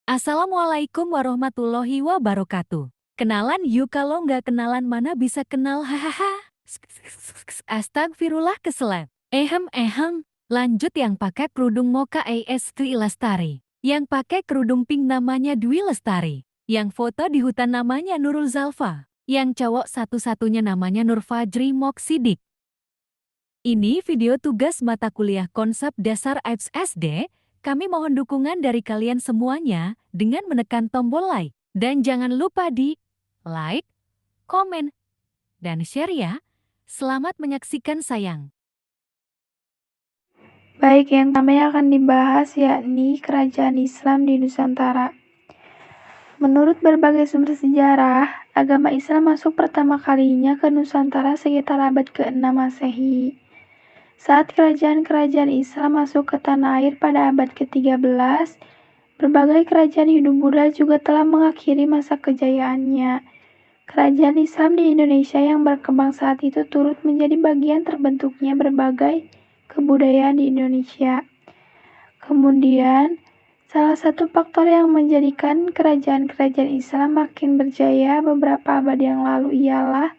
Assalamualaikum warahmatullahi wabarakatuh. Kenalan yuk, kalau nggak kenalan mana bisa kenal, hahaha. Astagfirullah keselak. Lanjut, yang pakai kerudung mocha Tri Lestari. Yang pakai kerudung pink namanya Dwi Lestari. Yang foto di hutan namanya Nurul Zalfa. Yang cowok satu-satunya namanya Nur Fajri Moksidik. Ini video tugas mata kuliah konsep dasar AIPS SD. Kami mohon dukungan dari kalian semuanya dengan menekan tombol like. Dan jangan lupa di like, komen, dan share ya. Selamat menyaksikan sayang. Baik, yang pertama yang akan dibahas yakni kerajaan Islam di Nusantara. Menurut berbagai sumber sejarah, agama Islam masuk pertama kalinya ke Nusantara sekitar abad ke-6 Masehi. Saat kerajaan-kerajaan Islam masuk ke tanah air pada abad ke-13, berbagai kerajaan Hindu-Buddha juga telah mengakhiri masa kejayaannya. Kerajaan Islam di Indonesia yang berkembang saat itu turut menjadi bagian terbentuknya berbagai kebudayaan di Indonesia. Kemudian, salah satu faktor yang menjadikan kerajaan-kerajaan Islam makin berjaya beberapa abad yang lalu ialah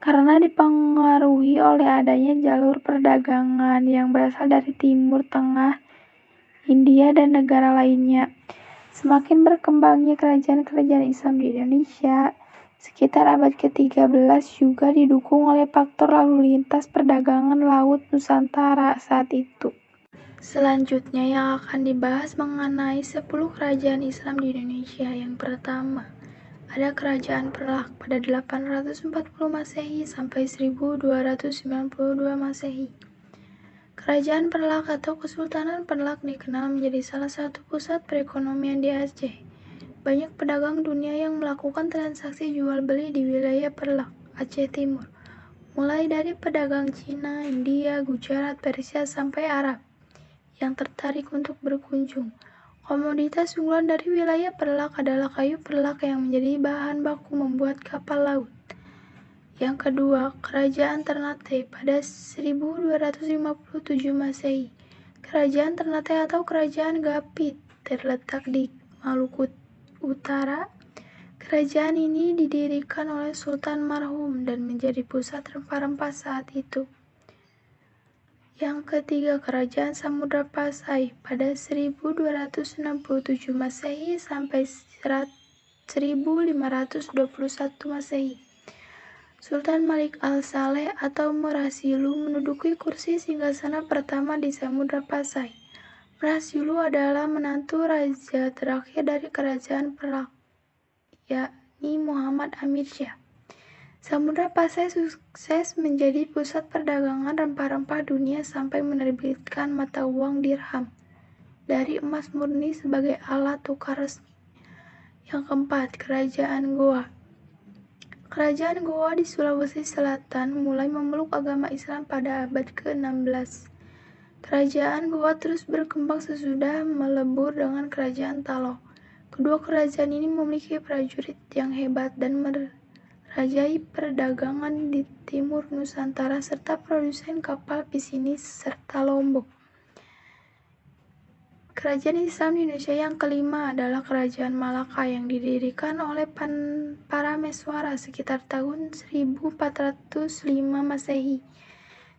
karena dipengaruhi oleh adanya jalur perdagangan yang berasal dari Timur Tengah, India, dan negara lainnya. Semakin berkembangnya kerajaan-kerajaan Islam di Indonesia, sekitar abad ke-13 juga didukung oleh faktor lalu lintas perdagangan laut Nusantara saat itu. Selanjutnya yang akan dibahas mengenai 10 kerajaan Islam di Indonesia. Yang pertama, ada Kerajaan Perlak pada 840 Masehi sampai 1292 Masehi. Kerajaan Perlak atau Kesultanan Perlak dikenal menjadi salah satu pusat perekonomian di Aceh. Banyak pedagang dunia yang melakukan transaksi jual beli di wilayah Perlak, Aceh Timur, mulai dari pedagang Cina, India, Gujarat, Persia, sampai Arab yang tertarik untuk berkunjung. Komoditas unggulan dari wilayah Perlak adalah kayu perlak yang menjadi bahan baku membuat kapal laut. Yang kedua, Kerajaan Ternate pada 1257 Masehi. Kerajaan Ternate atau Kerajaan Gapit terletak di Maluku Utara. Kerajaan ini didirikan oleh Sultan marhum dan menjadi pusat rempah-rempah saat itu. Yang ketiga, Kerajaan Samudra Pasai pada 1267 Masehi sampai 1521 Masehi. Sultan Malik Al-Saleh atau Merasilu menduduki kursi singgasana pertama di Samudra Pasai. Merasilu adalah menantu raja terakhir dari Kerajaan Perlak, yakni Muhammad Amir Syah. Samudra Pasai sukses menjadi pusat perdagangan rempah-rempah dunia sampai menerbitkan mata uang dirham dari emas murni sebagai alat tukar resmi. Yang keempat, Kerajaan Goa. Kerajaan Goa di Sulawesi Selatan mulai memeluk agama Islam pada abad ke-16. Kerajaan Goa terus berkembang sesudah melebur dengan Kerajaan Talo. Kedua kerajaan ini memiliki prajurit yang hebat dan merajai perdagangan di timur Nusantara serta produsen kapal pesinis serta Lombok. Kerajaan Islam di Indonesia yang kelima adalah Kerajaan Malaka yang didirikan oleh Parameswara sekitar tahun 1405 Masehi.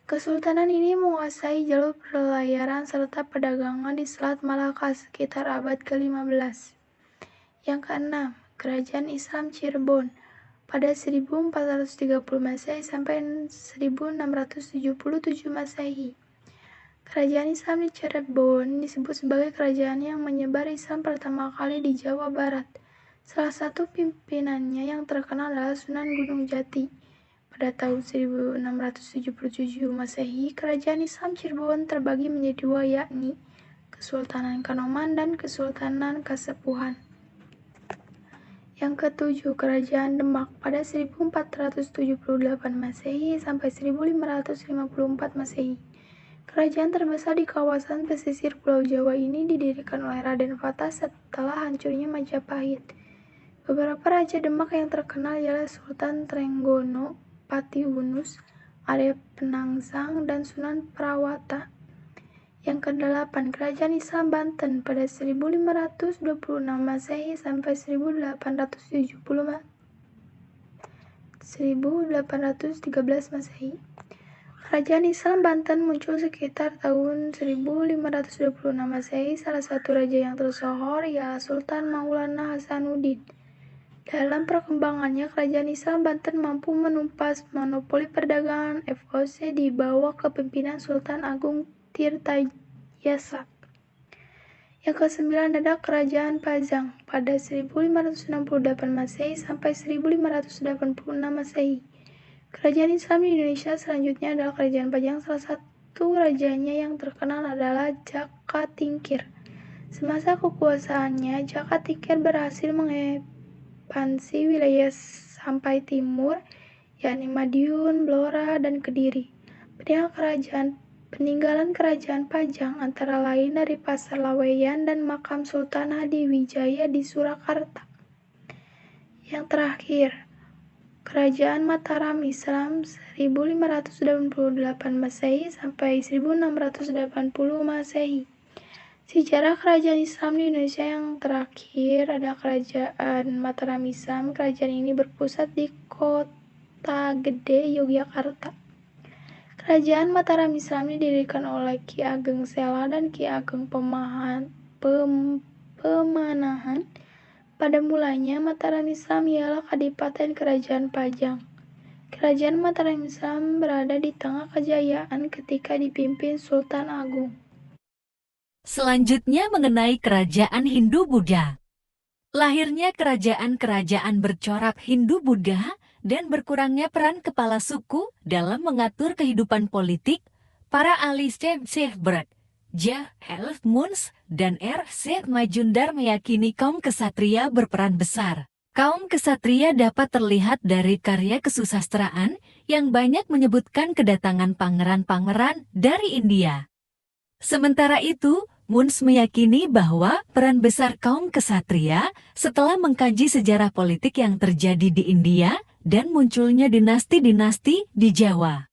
Kesultanan ini menguasai jalur perlayaran serta perdagangan di Selat Malaka sekitar abad ke-15. Yang keenam, Kerajaan Islam Cirebon pada 1430 Masehi sampai 1677 Masehi. Kerajaan Islam di Cirebon disebut sebagai kerajaan yang menyebar Islam pertama kali di Jawa Barat. Salah satu pimpinannya yang terkenal adalah Sunan Gunung Jati. Pada tahun 1677 Masehi, Kerajaan Islam Cirebon terbagi menjadi dua, yakni Kesultanan Kanoman dan Kesultanan Kasepuhan. Yang ketujuh, Kerajaan Demak pada 1478 Masehi sampai 1554 Masehi. Kerajaan terbesar di kawasan pesisir Pulau Jawa ini didirikan oleh Raden Fatah setelah hancurnya Majapahit. Beberapa raja Demak yang terkenal ialah Sultan Trenggono, Pati Unus, Arya Penangsang, dan Sunan Prawata. Yang ke-8, Kerajaan Islam Banten pada 1526 Masehi sampai 1813 Masehi. Kerajaan Islam Banten muncul sekitar tahun 1526 Masehi. Salah satu raja yang tersohor ialah Sultan Maulana Hasanuddin. Dalam perkembangannya, Kerajaan Islam Banten mampu menumpas monopoli perdagangan VOC di bawah kepemimpinan Sultan Agung Tirtayasa. Yang ke-9 ada Kerajaan Pajang pada 1568 Masehi sampai 1586 Masehi. Kerajaan Islam di Indonesia selanjutnya adalah Kerajaan Pajang. Salah satu rajanya yang terkenal adalah Jaka Tingkir. Semasa kekuasaannya, Jaka Tingkir berhasil mengekspansi wilayah sampai timur, yakni Madiun, Blora, dan Kediri. Peninggalan kerajaan Pajang antara lain dari Pasar Laweyan dan makam Sultan Hadiwijaya di Surakarta. Yang terakhir, Kerajaan Mataram Islam 1588 Masehi sampai 1680 Masehi. Sejarah kerajaan Islam di Indonesia yang terakhir ada Kerajaan Mataram Islam. Kerajaan ini berpusat di Kota Gede, Yogyakarta. Kerajaan Mataram Islam didirikan oleh Ki Ageng Sela dan Ki Ageng Pemanahan. Pada mulanya, Mataram Islam ialah Kadipaten Kerajaan Pajang. Kerajaan Mataram Islam berada di tengah kejayaan ketika dipimpin Sultan Agung. Selanjutnya mengenai kerajaan Hindu-Buddha. Lahirnya kerajaan-kerajaan bercorak Hindu-Buddha dan berkurangnya peran kepala suku dalam mengatur kehidupan politik, para ahli Shepherd, Jah Elf Muns, dan Syed Majumdar meyakini kaum kesatria berperan besar. Kaum kesatria dapat terlihat dari karya kesusastraan yang banyak menyebutkan kedatangan pangeran-pangeran dari India. Sementara itu, Muns meyakini bahwa peran besar kaum kesatria setelah mengkaji sejarah politik yang terjadi di India dan munculnya dinasti-dinasti di Jawa.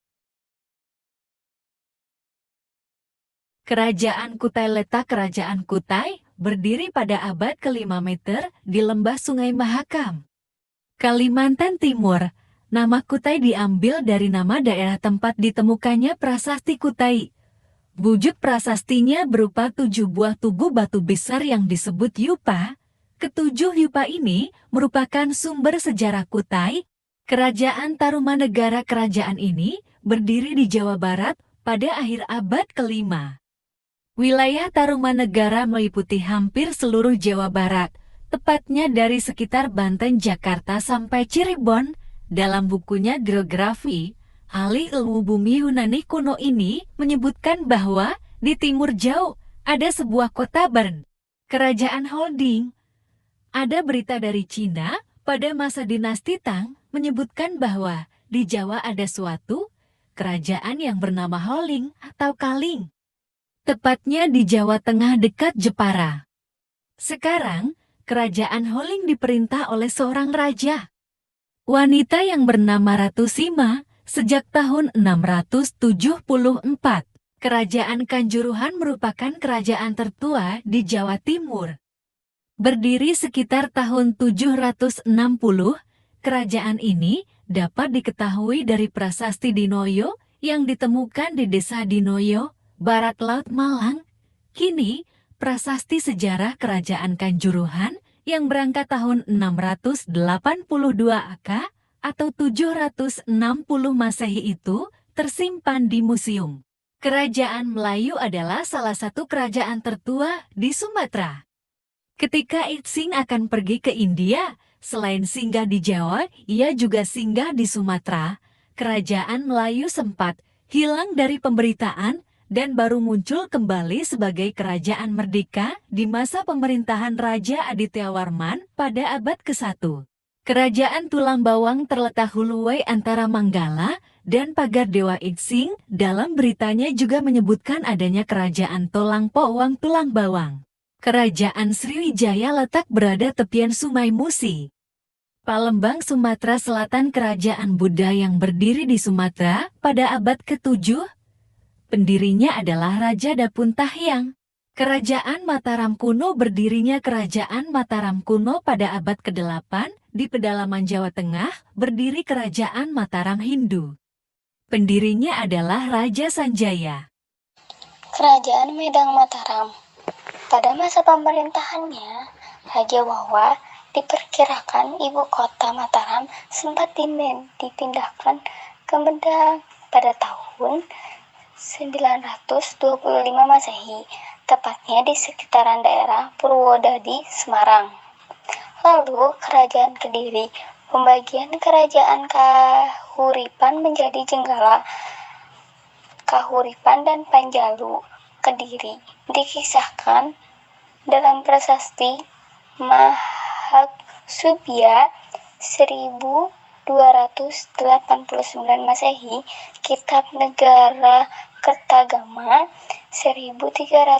Kerajaan Kutai. Letak Kerajaan Kutai berdiri pada abad ke-5 meter di lembah Sungai Mahakam, Kalimantan Timur. Nama Kutai diambil dari nama daerah tempat ditemukannya prasasti Kutai. Wujud prasastinya berupa 7 buah tugu batu besar yang disebut yupa. Ketujuh yupa ini merupakan sumber sejarah Kutai. Kerajaan Tarumanegara. Kerajaan ini berdiri di Jawa Barat pada akhir abad ke-5. Wilayah Tarumanegara meliputi hampir seluruh Jawa Barat, tepatnya dari sekitar Banten, Jakarta sampai Cirebon. Dalam bukunya Geografi, ahli ilmu bumi Yunani kuno ini menyebutkan bahwa di timur jauh ada sebuah kota Bern, Kerajaan Holding. Ada berita dari Cina pada masa dinasti Tang menyebutkan bahwa di Jawa ada suatu kerajaan yang bernama Holing atau Kaling, tepatnya di Jawa Tengah dekat Jepara. Sekarang, Kerajaan Holing diperintah oleh seorang raja, wanita yang bernama Ratu Sima. Sejak tahun 674, Kerajaan Kanjuruhan merupakan kerajaan tertua di Jawa Timur. Berdiri sekitar tahun 760, kerajaan ini dapat diketahui dari prasasti Dinoyo yang ditemukan di desa Dinoyo, Barat Laut Malang. Kini, prasasti sejarah Kerajaan Kanjuruhan yang berangkat tahun 682 AK atau 760 Masehi itu tersimpan di museum. Kerajaan Melayu adalah salah satu kerajaan tertua di Sumatera. Ketika Itsing akan pergi ke India, selain singgah di Jawa, ia juga singgah di Sumatera. Kerajaan Melayu sempat hilang dari pemberitaan dan baru muncul kembali sebagai kerajaan merdeka di masa pemerintahan Raja Adityawarman pada abad ke-1. Kerajaan Tulang Bawang terletak huluway antara Manggala dan pagar Dewa Itsing. Dalam beritanya juga menyebutkan adanya kerajaan Tolang Powang Tulang Bawang. Kerajaan Sriwijaya letak berada tepian Sungai Musi. Palembang, Sumatera Selatan. Kerajaan Buddha yang berdiri di Sumatera pada abad ke-7. Pendirinya adalah Raja Dapuntahyang. Kerajaan Mataram kuno. Berdirinya Kerajaan Mataram kuno pada abad ke-8 di pedalaman Jawa Tengah, berdiri Kerajaan Mataram Hindu. Pendirinya adalah Raja Sanjaya. Kerajaan Medang Mataram. Pada masa pemerintahannya, Raja Wawa diperkirakan ibu kota Mataram sempat dipindahkan ke Medang pada tahun 925 Masehi, tepatnya di sekitaran daerah Purwodadi, Semarang. Lalu Kerajaan Kediri, pembagian Kerajaan Kahuripan menjadi Jenggala, Kahuripan dan Panjalu. Kediri dikisahkan dalam prasasti Mahaksubya 1289 Masehi, Kitab Negara Kertagama 1365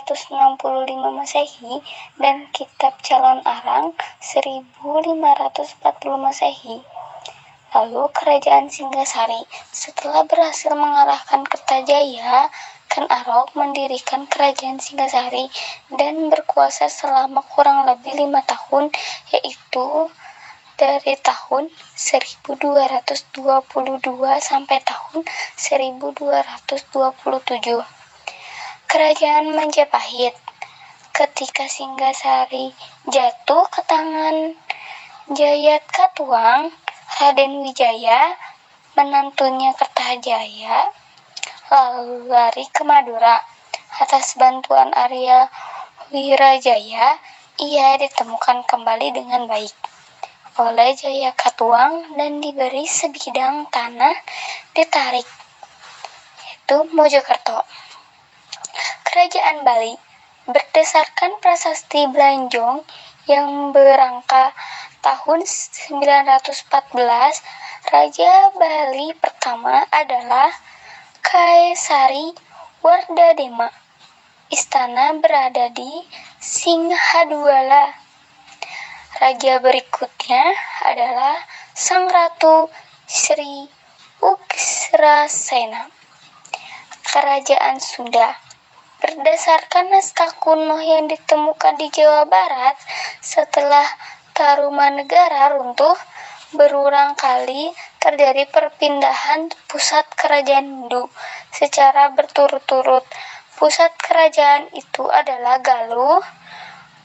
Masehi, dan Kitab Calon Arang 1540 Masehi. Lalu Kerajaan Singgasari, setelah berhasil mengalahkan Kertajaya, Ken Arok mendirikan Kerajaan Singgasari dan berkuasa selama kurang lebih 5 tahun, yaitu dari tahun 1222 sampai tahun 1227. Kerajaan Majapahit. Ketika Singgasari jatuh ke tangan Jayatkatuang, Raden Wijaya, menantunya Kertajaya, lalu lari ke Madura. Atas bantuan Arya Wirajaya, ia ditemukan kembali dengan baik oleh Jayakatuang dan diberi sebidang tanah ditarik, yaitu Mojokerto. Kerajaan Bali. Berdasarkan prasasti Blanjong yang berangka tahun 914, Raja Bali pertama adalah Kaisari Wardadema. Istana berada di Singhadwala. Raja berikutnya adalah Sang Ratu Sri Ugrasena. Kerajaan Sunda. Berdasarkan naskah kuno yang ditemukan di Jawa Barat, setelah Tarumanegara runtuh, berulang kali terjadi perpindahan pusat kerajaan Hindu secara berturut-turut. Pusat kerajaan itu adalah Galuh,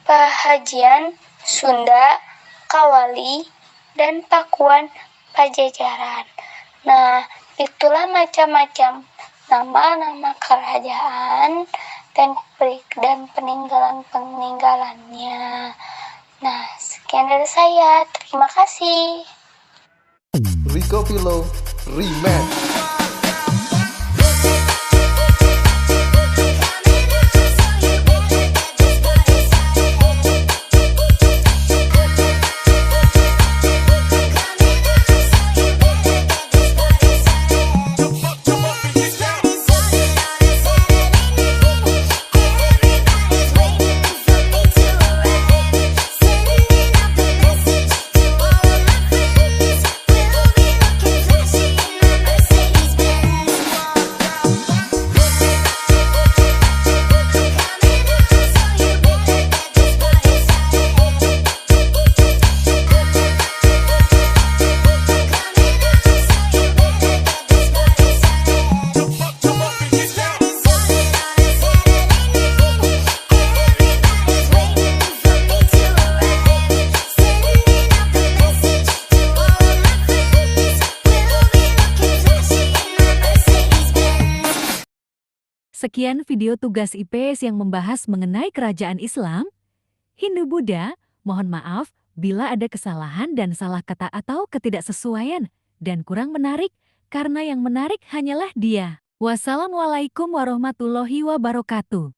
Pajajaran, Sunda, Kawali, dan Pakuan Pajajaran. Nah, itulah macam-macam nama-nama kerajaan dan peninggalan-peninggalannya. Nah, sekian dari saya. Terima kasih. Rico Pilo Remix. Sekian video tugas IPS yang membahas mengenai kerajaan Islam, Hindu-Buddha. Mohon maaf bila ada kesalahan dan salah kata atau ketidaksesuaian dan kurang menarik, karena yang menarik hanyalah dia. Wassalamualaikum warahmatullahi wabarakatuh.